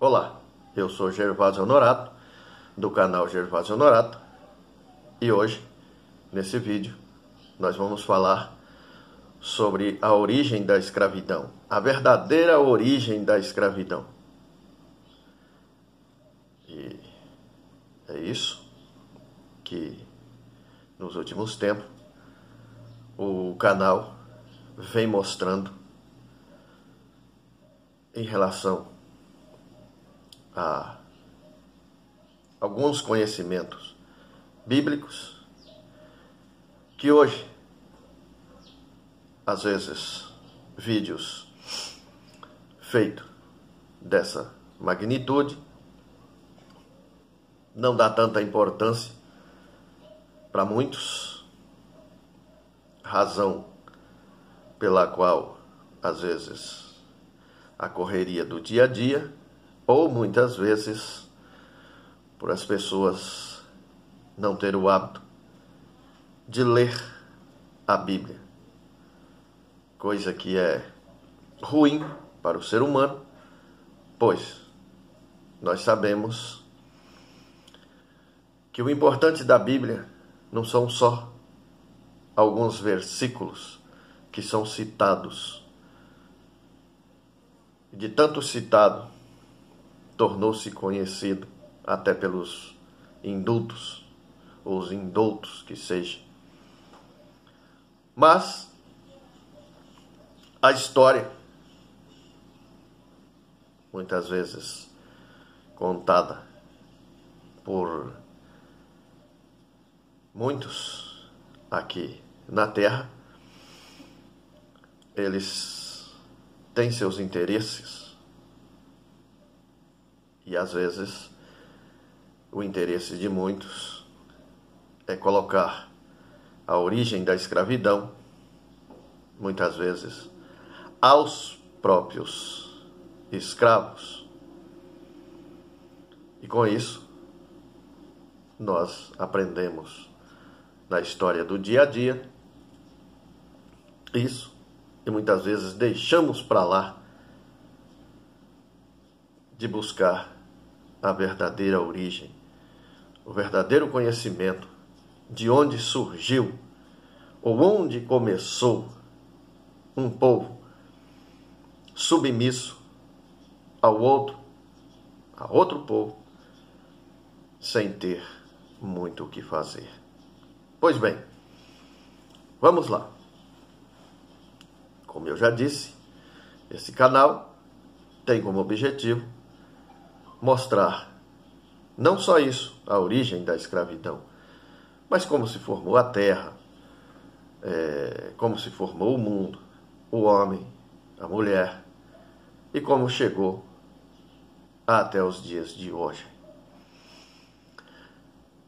Olá, eu sou Gervásio Honorato, do canal Gervásio Honorato, e hoje, nesse vídeo, nós vamos falar sobre a origem da escravidão, a verdadeira origem da escravidão. E é isso que, nos últimos tempos, o canal vem mostrando em relação a alguns conhecimentos bíblicos que hoje, às vezes, vídeos feitos dessa magnitude não dá tanta importância para muitos, razão pela qual, às vezes, a correria do dia a dia, ou muitas vezes, por as pessoas não terem o hábito de ler a Bíblia, coisa que é ruim para o ser humano, pois nós sabemos que o importante da Bíblia não são só alguns versículos que são citados. De tanto citado, tornou-se conhecido até pelos indultos, ou os indoutos que seja. Mas a história, muitas vezes contada por muitos aqui na Terra, eles têm seus interesses. E às vezes o interesse de muitos é colocar a origem da escravidão, muitas vezes, aos próprios escravos. E com isso, nós aprendemos na história do dia a dia isso, e muitas vezes deixamos para lá de buscar a verdadeira origem, o verdadeiro conhecimento de onde surgiu ou onde começou um povo submisso a outro povo, sem ter muito o que fazer. Pois bem, vamos lá. Como eu já disse, esse canal tem como objetivo mostrar não só isso, a origem da escravidão, mas como se formou a terra, como se formou o mundo, o homem, a mulher, e como chegou até os dias de hoje.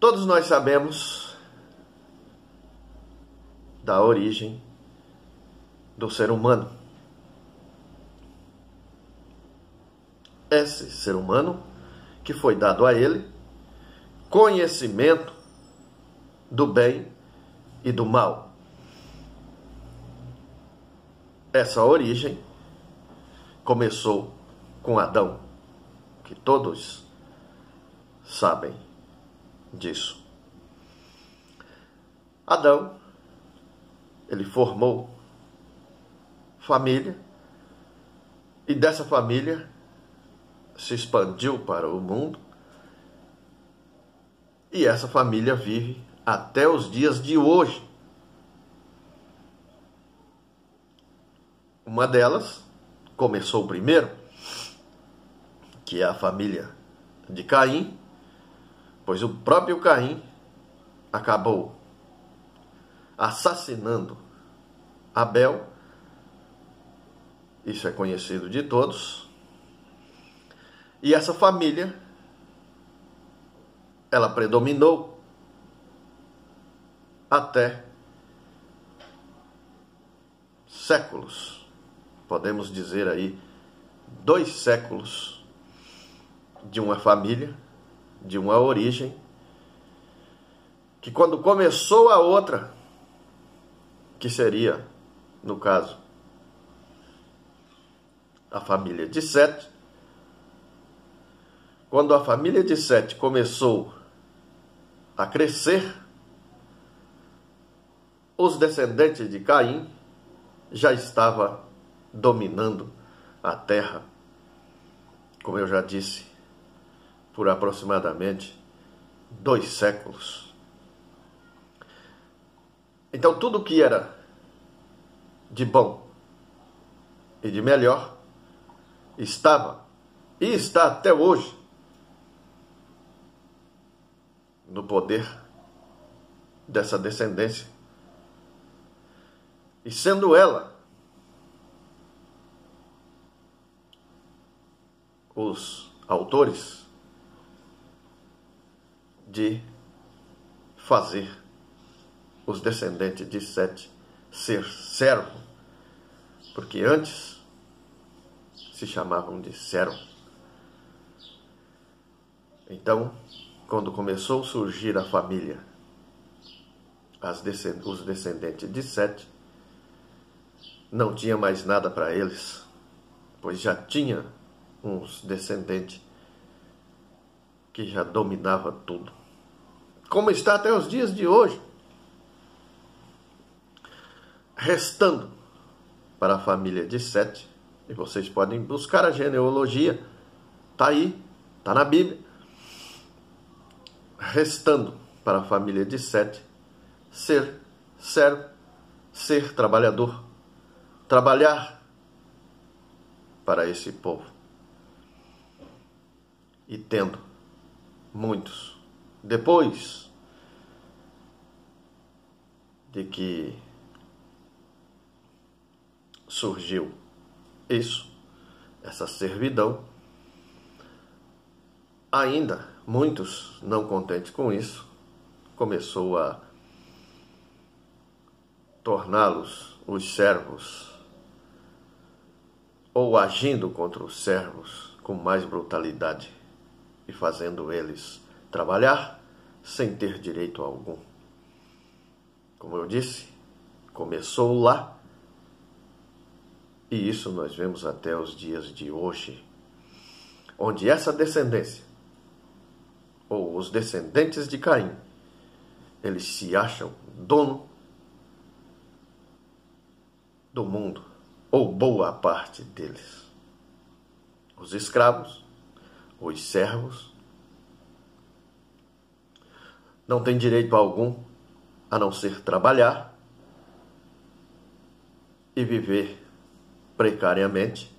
Todos nós sabemos da origem do ser humano. Esse ser humano que foi dado a ele conhecimento do bem e do mal. Essa origem começou com Adão, que todos sabem disso. Adão, ele formou família, e dessa família se expandiu para o mundo, e essa família vive até os dias de hoje. Uma delas começou primeiro, que é a família de Caim, pois o próprio Caim acabou assassinando Abel. Isso é conhecido de todos. E essa família, ela predominou até séculos. Podemos dizer aí 2 séculos de uma família, de uma origem, que quando começou a outra, que seria, no caso, a família de Sete, quando a família de Sete começou a crescer, os descendentes de Caim já estavam dominando a terra, como eu já disse, por aproximadamente 2 séculos. Então tudo que era de bom e de melhor estava e está até hoje no poder dessa descendência. E sendo ela os autores de fazer os descendentes de Sete ser servo, porque antes se chamavam de servo. Então, quando começou a surgir a família, os descendentes de Sete, não tinha mais nada para eles, pois já tinha uns descendentes que já dominava tudo, como está até os dias de hoje, restando para a família de Sete, e vocês podem buscar a genealogia, está aí, está na Bíblia, restando para a família de Sete ser servo, ser trabalhador, trabalhar para esse povo. E tendo muitos, depois de que surgiu isso, essa servidão, ainda muitos, não contentes com isso, começou a torná-los os servos, ou agindo contra os servos com mais brutalidade e fazendo eles trabalhar sem ter direito algum. Como eu disse, começou lá, e isso nós vemos até os dias de hoje, onde essa descendência, ou os descendentes de Caim, eles se acham dono do mundo, ou boa parte deles. Os escravos, os servos, não têm direito algum a não ser trabalhar e viver precariamente,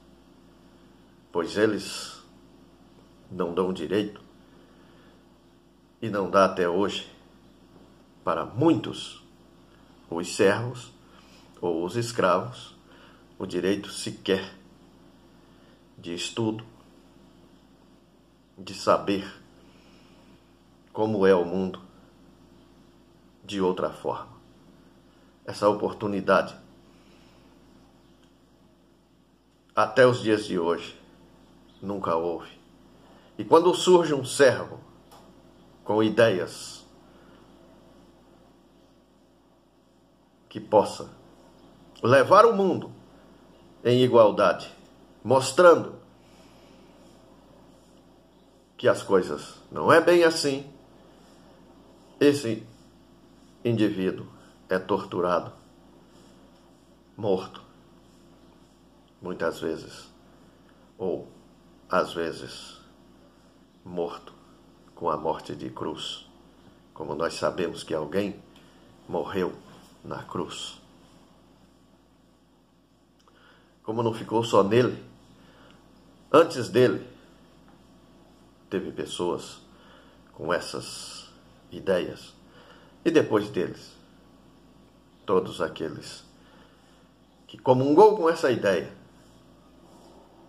pois eles não dão direito, e não dá até hoje para muitos, os servos ou os escravos, o direito sequer de estudo, de saber como é o mundo de outra forma. Essa oportunidade, até os dias de hoje, nunca houve. E quando surge um servo com ideias que possa levar o mundo em igualdade, mostrando que as coisas não é bem assim, esse indivíduo é torturado, morto, muitas vezes, ou às vezes morto com a morte de cruz, como nós sabemos que alguém morreu na cruz. Como não ficou só nele, antes dele, teve pessoas com essas ideias, e depois deles, todos aqueles que comungou com essa ideia,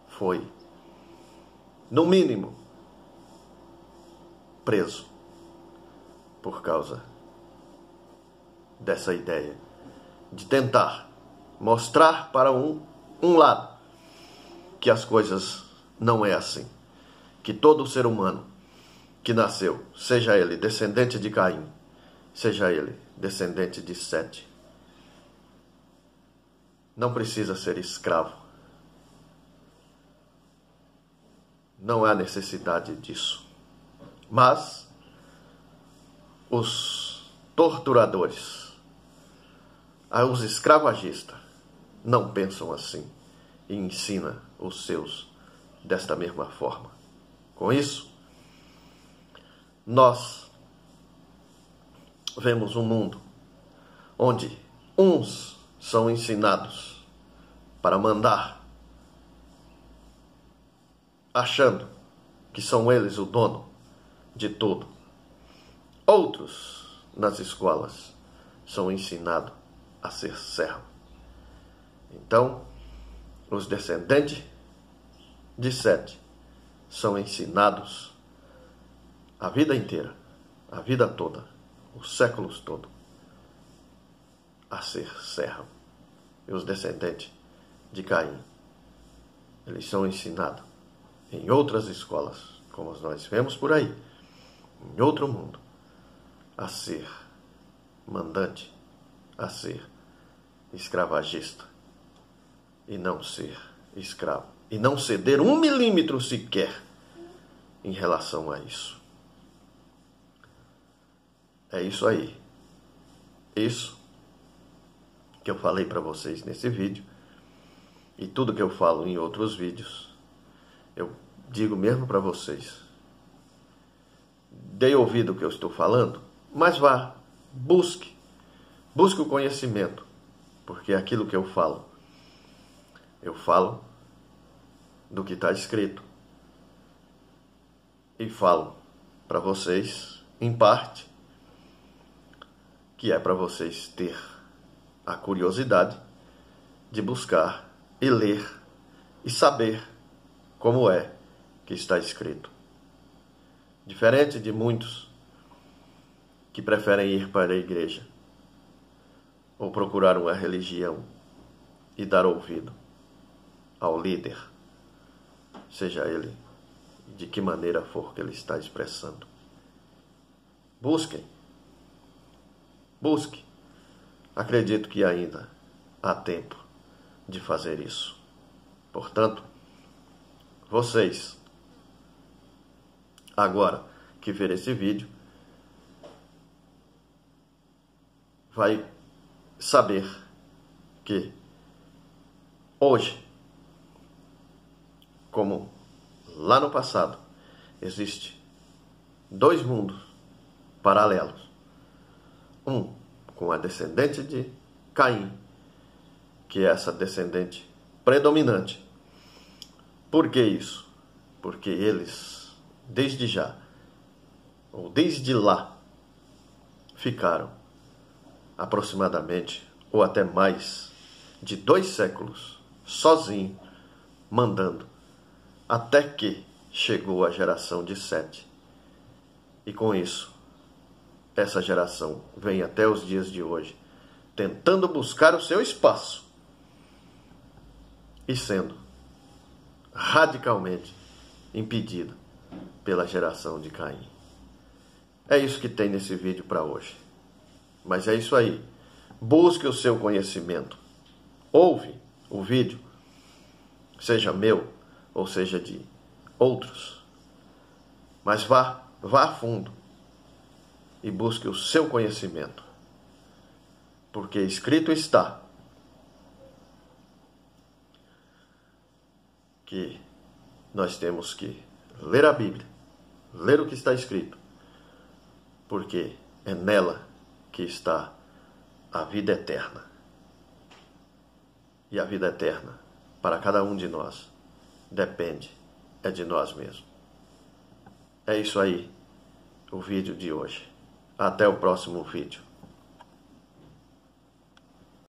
foi, no mínimo, preso por causa dessa ideia de tentar mostrar para um lado que as coisas não é assim, que todo ser humano que nasceu, seja ele descendente de Caim, seja ele descendente de Sete, não precisa ser escravo, não há necessidade disso. Mas os torturadores, os escravagistas, não pensam assim e ensinam os seus desta mesma forma. Com isso, nós vemos um mundo onde uns são ensinados para mandar, achando que são eles o dono de tudo. Outros, nas escolas, são ensinados a ser servo. Então, os descendentes de Sete são ensinados a vida inteira, a vida toda, os séculos todos, a ser servo. E os descendentes de Caim, eles são ensinados em outras escolas, como nós vemos por aí, em outro mundo, a ser mandante, a ser escravagista e não ser escravo. E não ceder 1 milímetro sequer em relação a isso. É isso aí. Isso que eu falei para vocês nesse vídeo e tudo que eu falo em outros vídeos, eu digo mesmo para vocês. Dê ouvido ao que eu estou falando, mas vá, busque o conhecimento, porque é aquilo que eu falo do que está escrito e falo para vocês, em parte, que é para vocês ter a curiosidade de buscar e ler e saber como é que está escrito. Diferente de muitos que preferem ir para a igreja ou procurar uma religião e dar ouvido ao líder, seja ele de que maneira for que ele está expressando. Busque. Acredito que ainda há tempo de fazer isso. Portanto, vocês, agora que ver esse vídeo, vai saber que hoje, como lá no passado, existe 2 mundos paralelos. Um com a descendente de Caim, que é essa descendente predominante. Por que isso? Porque eles, desde já, ou desde lá, ficaram aproximadamente, ou até mais, de 2 séculos, sozinhos, mandando, até que chegou a geração de Sete. E com isso, essa geração vem até os dias de hoje, tentando buscar o seu espaço e sendo radicalmente impedida pela geração de Caim. É isso que tem nesse vídeo para hoje. Mas é isso aí. Busque o seu conhecimento. Ouve o vídeo, seja meu ou seja de outros. Mas vá a fundo e busque o seu conhecimento. Porque escrito está que nós temos que ler a Bíblia, ler o que está escrito, porque é nela que está a vida eterna. E a vida eterna, para cada um de nós, é de nós mesmos. É isso aí, o vídeo de hoje. Até o próximo vídeo.